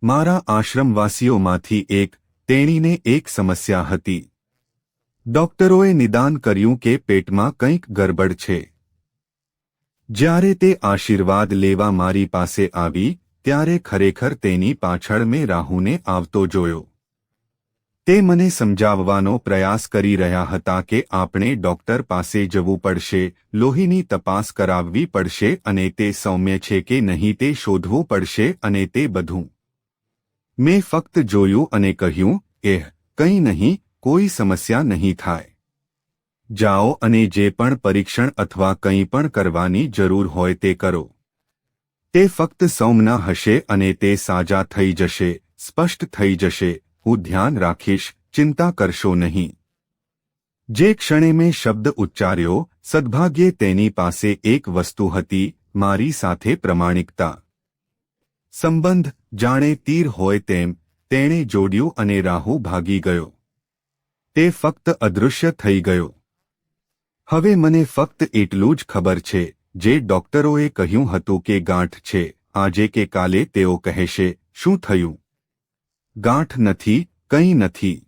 મારા આશ્રમવાસીઓમાંથી એક, તેણીને એક સમસ્યા હતી. ડોક્ટરોએ નિદાન કર્યું કે પેટમાં કંઈક ગરબડ છે. જ્યારે તે આશીર્વાદ લેવા મારી પાસે આવી ત્યારે ખરેખર તેની પાછળ મેં રાહુને આવતો જોયો. તે મને સમજાવવાનો પ્રયાસ કરી રહ્યા હતા કે આપણે ડોક્ટર પાસે જવું પડશે, લોહીની તપાસ કરાવવી પડશે અને તે સૌમ્ય છે કે નહીં તે શોધવું પડશે અને તે બધું. મેં ફક્ત જોયું અને કહ્યું, કંઈ નહીં, કોઈ સમસ્યા નહીં થાય. જાઓ અને જે પણ પરીક્ષણ અથવા કંઈ પણ કરવાની જરૂર હોય તે કરો. તે ફક્ત સૌમ્ય હશે અને તે સાજા થઈ જશે, સ્પષ્ટ થઈ જશે. હું ધ્યાન રાખીશ, ચિંતા કરશો નહીં. જે ક્ષણે મેં શબ્દ ઉચ્ચાર્યો, સદભાગ્યે તેની પાસે એક વસ્તુ હતી, મારી સાથે પ્રમાણિકતા. સંબંધ, જાણે તીર હોય તેમ, તેણે જોડ્યું અને રાહુ ભાગી ગયો. તે ફક્ત અદૃશ્ય થઈ ગયો. હવે મને ફક્ત એટલું જ ખબર છે, જે ડોક્ટરોએ કહ્યું હતું કે ગાંઠ છે, આજે કે કાલે તેઓ કહેશે, શું થયું? ગાંઠ નથી, કંઈ નથી.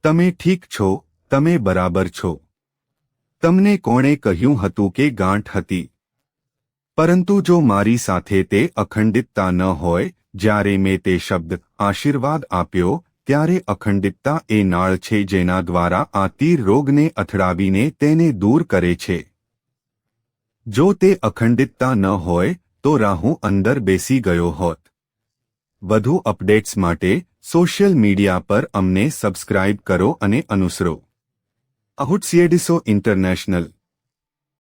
તમે ઠીક છો, તમે બરાબર છો. તમને કોણે કહ્યું હતું કે ગાંઠ હતી? પરંતુ જો મારી સાથે તે અખંડિતતા ન હોય, જ્યારે મેં તે શબ્દ આશીર્વાદ આપ્યો, ત્યારે અખંડિતતા એ નાળ છે જેના દ્વારા આ તીર રોગને અથડાવીને તેને દૂર કરે છે. જો તે અખંડિતતા ન હોય તો રાહુ અંદર બેસી ગયો હોત. વધુ અપડેટ્સ માટે સોશિયલ મીડિયા પર અમને સબસ્ક્રાઇબ કરો અને અનુસરો. આઉટસિયેડિસો ઇન્ટરનેશનલ.